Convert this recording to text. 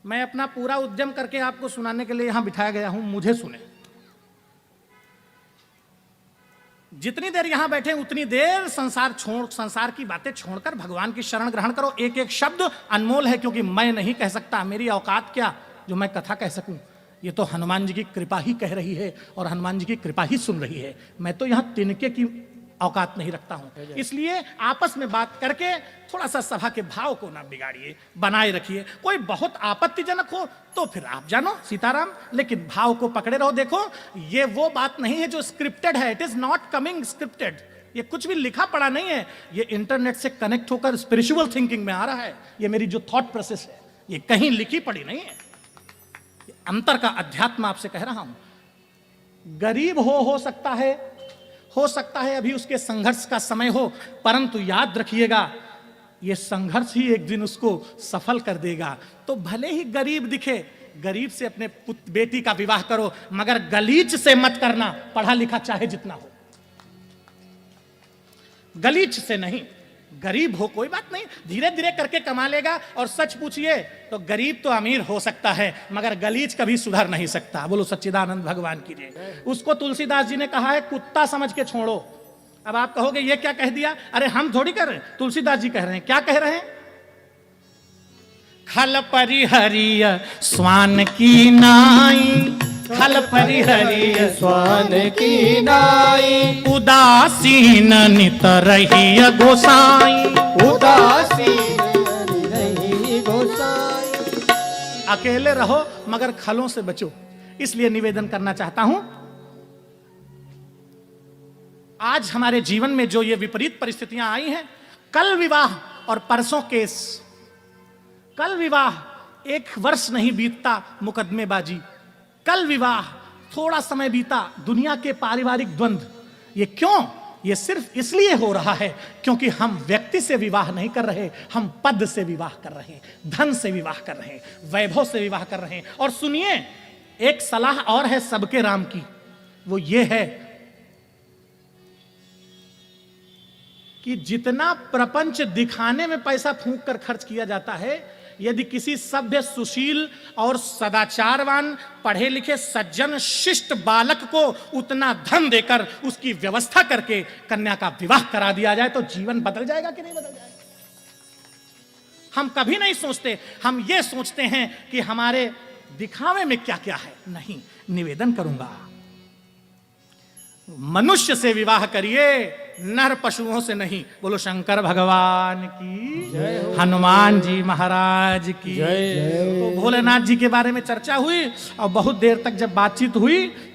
मैं अपना पूरा उद्यम करके आपको सुनाने के लिए यहां बिठाया गया हूं, मुझे सुने। जितनी देर यहां बैठे उतनी देर संसार की बातें छोड़कर भगवान की शरण ग्रहण करो। एक एक शब्द अनमोल है, क्योंकि मैं नहीं कह सकता, मेरी औकात क्या जो मैं कथा कह सकूं। ये तो हनुमान जी की कृपा ही कह रही है और हनुमान जी की कृपा ही सुन रही है। मैं तो यहां तिनके की औकात नहीं रखता हूं। इसलिए आपस में बात करके थोड़ा सा सभा के भाव को ना बिगाड़िए, बनाए रखिए। कोई बहुत आपत्तिजनक हो तो फिर आप जानो सीताराम, लेकिन भाव को पकड़े रहो। देखो, ये वो बात नहीं है जो स्क्रिप्टेड है। It is not coming scripted. ये कुछ भी लिखा पड़ा नहीं है। ये इंटरनेट से कनेक्ट होकर स्पिरिचुअल थिंकिंग में आ रहा है। ये मेरी जो थॉट प्रोसेस है, ये कहीं लिखी पड़ी नहीं है। अंतर का अध्यात्म आपसे कह रहा हूं। गरीब हो सकता है अभी उसके संघर्ष का समय हो, परंतु याद रखिएगा ये संघर्ष ही एक दिन उसको सफल कर देगा। तो भले ही गरीब दिखे, गरीब से अपने बेटी का विवाह करो, मगर गलीच से मत करना, पढ़ा लिखा चाहे जितना हो। गलीच से नहीं। गरीब हो कोई बात नहीं, धीरे धीरे करके कमा लेगा। और सच पूछिए तो गरीब तो अमीर हो सकता है, मगर गलीच कभी सुधर नहीं सकता। बोलो सच्चिदानंद भगवान की जय। उसको तुलसीदास जी ने कहा है कुत्ता समझ के छोड़ो। अब आप कहोगे ये क्या कह दिया? अरे हम थोड़ी कर रहे हैं, तुलसीदास जी कह रहे हैं। क्या कह रहे हैं? खल परिहरिय स्वान की नाई, खल परिहरिय स्वान की नाई, उदासीन नित रहिय गोसाई, उदासीन रही गोसाई। अकेले रहो मगर खलों से बचो। इसलिए निवेदन करना चाहता हूं, आज हमारे जीवन में जो ये विपरीत परिस्थितियां आई हैं, कल विवाह और परसों केस। कल विवाह 1 वर्ष नहीं बीतता मुकदमेबाजी, कल विवाह थोड़ा समय बीता दुनिया के पारिवारिक द्वंद्व। ये क्यों? ये सिर्फ इसलिए हो रहा है क्योंकि हम व्यक्ति से विवाह नहीं कर रहे, हम पद से विवाह कर रहे हैं, धन से विवाह कर रहे हैं, वैभव से विवाह कर रहे हैं। और सुनिए, एक सलाह और है सबके राम की, वो ये है कि जितना प्रपंच दिखाने में पैसा फूंक कर खर्च किया जाता है, यदि किसी सभ्य, सुशील और सदाचारवान, पढ़े लिखे, सज्जन, शिष्ट बालक को उतना धन देकर उसकी व्यवस्था करके कन्या का विवाह करा दिया जाए तो जीवन बदल जाएगा कि नहीं बदल जाएगा? हम कभी नहीं सोचते। हम ये सोचते हैं कि हमारे दिखावे में क्या क्या है। नहीं, निवेदन करूंगा, मनुष्य से विवाह करिए, नर पशुओं से नहीं। बोलो शंकर भगवान की जय, हनुमान जी महाराज की जय। तो भोलेनाथ जी के बारे में चर्चा हुई और बहुत देर तक जब बातचीत हुई तो